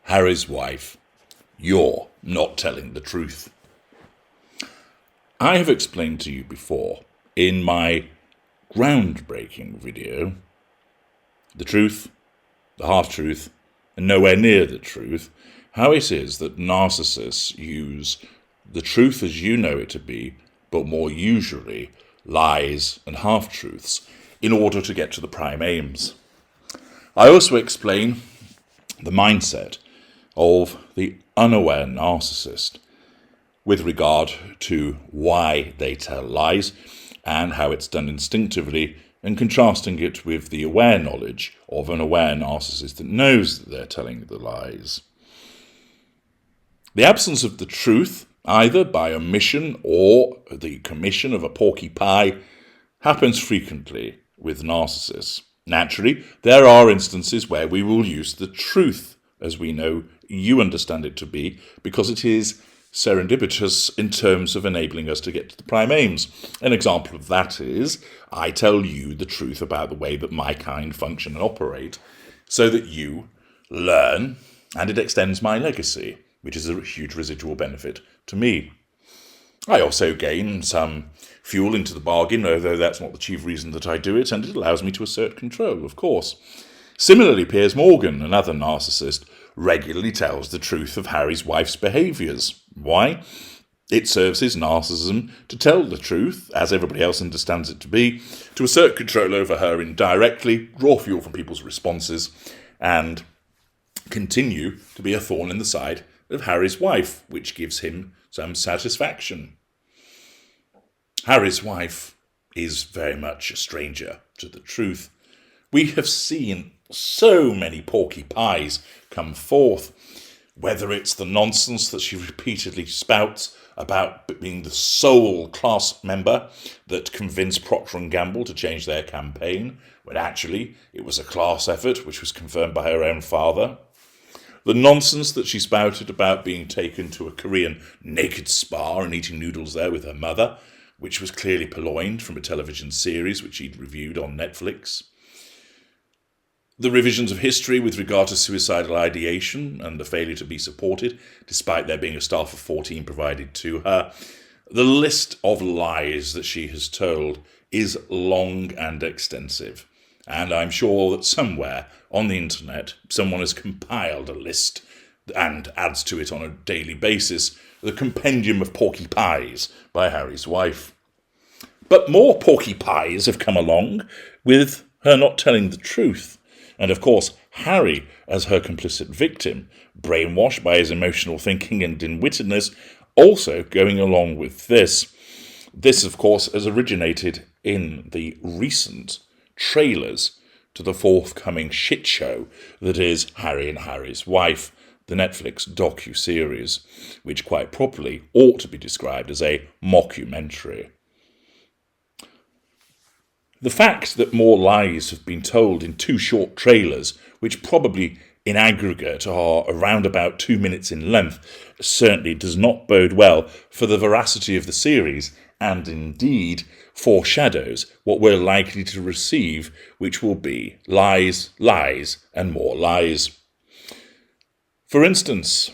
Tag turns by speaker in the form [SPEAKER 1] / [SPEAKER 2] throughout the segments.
[SPEAKER 1] Harry's wife, you're not telling the truth. I have explained to you before in my groundbreaking video, the truth, the half-truth, and nowhere near the truth, how it is that narcissists use the truth as you know it to be, but more usually lies and half-truths, in order to get to the prime aims. I also explain the mindset of the unaware narcissist with regard to why they tell lies and how it's done instinctively, and contrasting it with the aware knowledge of an aware narcissist that knows that they're telling the lies. The absence of the truth, either by omission or the commission of a porky pie, happens frequently with narcissists. Naturally, there are instances where we will use the truth as we know you understand it to be, because it is serendipitous in terms of enabling us to get to the prime aims. An example of that is, I tell you the truth about the way that my kind function and operate, so that you learn, and it extends my legacy, which is a huge residual benefit to me. I also gain some fuel into the bargain, although that's not the chief reason that I do it, and it allows me to assert control, of course. Similarly, Piers Morgan, another narcissist, regularly tells the truth of Harry's wife's behaviours. Why? It serves his narcissism to tell the truth, as everybody else understands it to be, to assert control over her indirectly, draw fuel from people's responses, and continue to be a thorn in the side of Harry's wife, which gives him some satisfaction. Harry's wife is very much a stranger to the truth. We have seen so many porky pies come forth, whether it's the nonsense that she repeatedly spouts about being the sole class member that convinced Procter & Gamble to change their campaign, when actually it was a class effort which was confirmed by her own father. The nonsense that she spouted about being taken to a Korean naked spa and eating noodles there with her mother, which was clearly purloined from a television series which he'd reviewed on Netflix. The revisions of history with regard to suicidal ideation and the failure to be supported, despite there being a staff of 14 provided to her. The list of lies that she has told is long and extensive, and I'm sure that somewhere on the internet someone has compiled a list and adds to it on a daily basis the compendium of porky pies by Harry's wife. But more porky pies have come along with her not telling the truth. And of course, Harry, as her complicit victim, brainwashed by his emotional thinking and dim-wittedness, also going along with this. This, of course, has originated in the recent trailers to the forthcoming shit show that is Harry and Harry's Wife, the Netflix docuseries, which quite properly ought to be described as a mockumentary. The fact that more lies have been told in 2 short trailers, which probably in aggregate are around about 2 minutes in length, certainly does not bode well for the veracity of the series, and indeed foreshadows what we're likely to receive, which will be lies, lies, and more lies. For instance,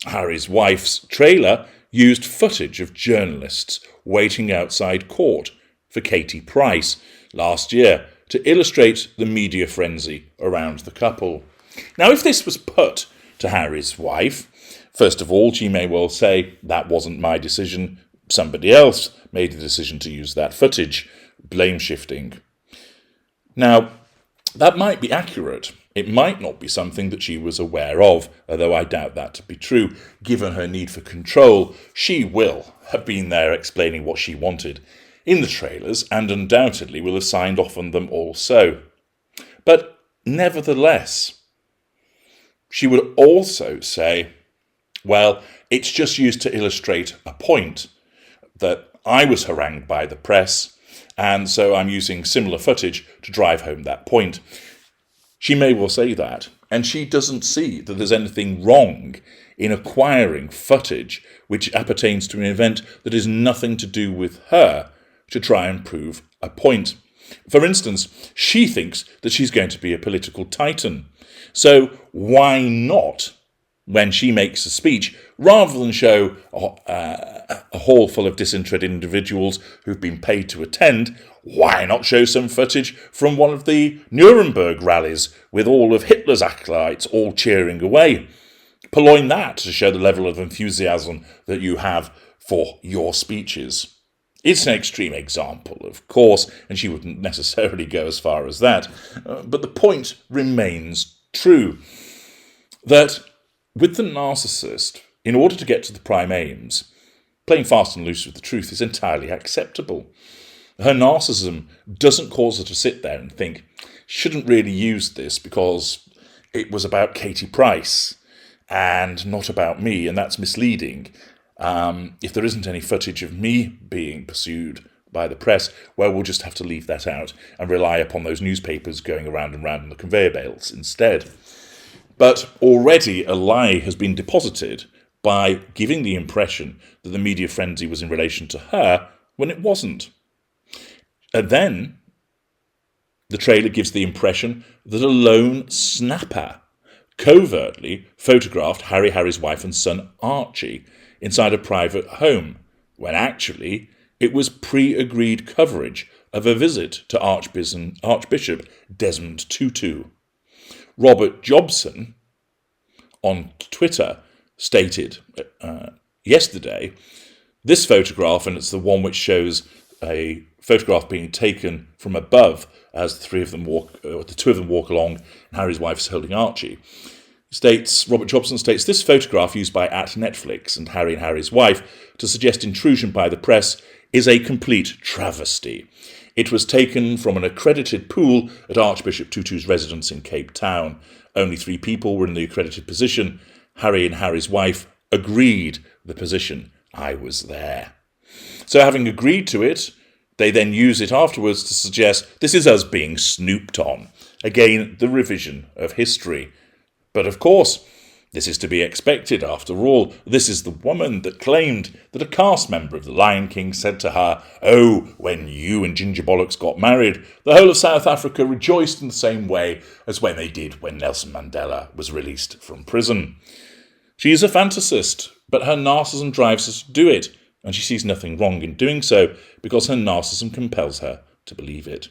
[SPEAKER 1] Harry's wife's trailer used footage of journalists waiting outside court for Katie Price last year to illustrate the media frenzy around the couple. Now, if this was put to Harry's wife, first of all, she may well say, that wasn't my decision, somebody else made the decision to use that footage, blame shifting. Now, that might be accurate. It might not be something that she was aware of, although I doubt that to be true. Given her need for control, she will have been there explaining what she wanted in the trailers, and undoubtedly will have signed off on them also. But nevertheless, she would also say, well, it's just used to illustrate a point, that I was harangued by the press, and so I'm using similar footage to drive home that point. She may well say that, and she doesn't see that there's anything wrong in acquiring footage which appertains to an event that is nothing to do with her, to try and prove a point. For instance, she thinks that she's going to be a political titan. So why not, when she makes a speech, rather than show a hall full of disinterested individuals who've been paid to attend, why not show some footage from one of the Nuremberg rallies with all of Hitler's acolytes all cheering away? Purloin that to show the level of enthusiasm that you have for your speeches. It's an extreme example, of course, and she wouldn't necessarily go as far as that, but the point remains true, that with the narcissist, in order to get to the prime aims, playing fast and loose with the truth is entirely acceptable. Her narcissism doesn't cause her to sit there and think, shouldn't really use this because it was about Katie Price and not about me, and that's misleading. If there isn't any footage of me being pursued by the press, well, we'll just have to leave that out and rely upon those newspapers going around and round on the conveyor belts instead. But already a lie has been deposited by giving the impression that the media frenzy was in relation to her when it wasn't. And then the trailer gives the impression that a lone snapper covertly photographed Harry's wife and son Archie inside a private home, when actually it was pre-agreed coverage of a visit to Archbishop Desmond Tutu. Robert Jobson on Twitter stated yesterday, this photograph, and it's the one which shows a photograph being taken from above as the two of them walk along and Harry's wife is holding Archie. Robert Jobson states, this photograph used by @Netflix and Harry's wife to suggest intrusion by the press is a complete travesty. It was taken from an accredited pool at Archbishop Tutu's residence in Cape Town. Only 3 people were in the accredited position. Harry and Harry's wife agreed the position. I was there. So having agreed to it, they then use it afterwards to suggest this is us being snooped on. Again, the revision of history. But of course, this is to be expected. After all, this is the woman that claimed that a cast member of The Lion King said to her, "Oh, when you and Ginger Bollocks got married, the whole of South Africa rejoiced in the same way as when they did when Nelson Mandela was released from prison." She is a fantasist, but her narcissism drives her to do it, and she sees nothing wrong in doing so because her narcissism compels her to believe it.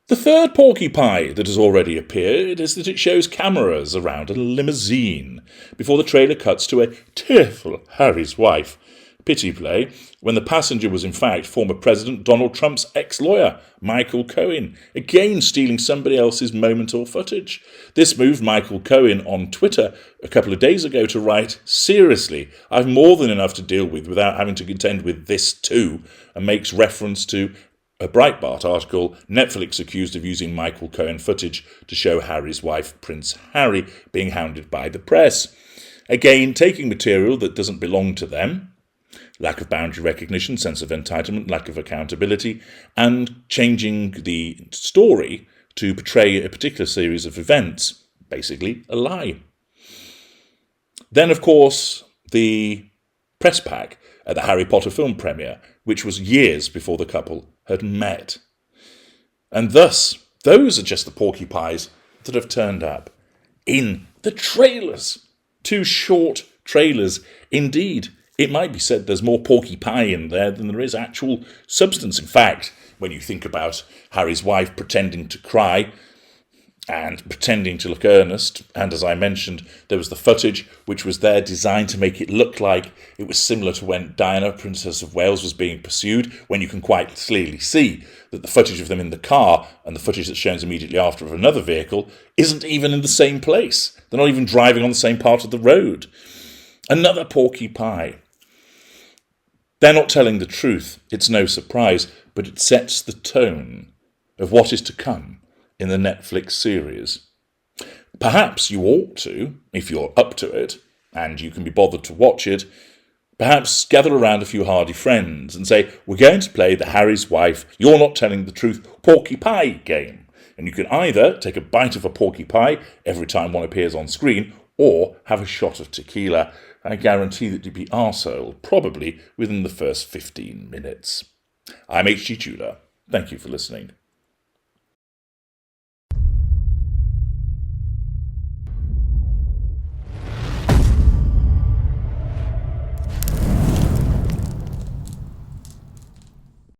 [SPEAKER 1] The third porcupine that has already appeared is that it shows cameras around a limousine before the trailer cuts to a tearful Harry's wife. Pity play, when the passenger was in fact former President Donald Trump's ex-lawyer, Michael Cohen, again stealing somebody else's moment or footage. This moved Michael Cohen on Twitter a couple of days ago to write, "Seriously, I've more than enough to deal with without having to contend with this too," and makes reference to a Breitbart article, Netflix accused of using Michael Cohen footage to show Harry's wife, Prince Harry, being hounded by the press. Again, taking material that doesn't belong to them, lack of boundary recognition, sense of entitlement, lack of accountability, and changing the story to portray a particular series of events, basically a lie. Then, of course, the press pack at the Harry Potter film premiere, which was years before the couple had met. And thus, those are just the porcupines that have turned up in the trailers. 2 short trailers. Indeed, it might be said there's more porcupine in there than there is actual substance. In fact, when you think about Harry's wife pretending to cry and pretending to look earnest, and as I mentioned, there was the footage which was there designed to make it look like it was similar to when Diana, Princess of Wales, was being pursued, when you can quite clearly see that the footage of them in the car and the footage that shows immediately after of another vehicle isn't even in the same place. They're not even driving on the same part of the road. Another porcupine. They're not telling the truth. It's no surprise, but it sets the tone of what is to come in the Netflix series. Perhaps you ought to, if you're up to it, and you can be bothered to watch it, perhaps gather around a few hardy friends and say, we're going to play the Harry's wife, you're not telling the truth, porcupine game. And you can either take a bite of a porcupine every time one appears on screen, or have a shot of tequila. I guarantee that you'd be arsehole, probably within the first 15 minutes. I'm H.G. Tudor. Thank you for listening.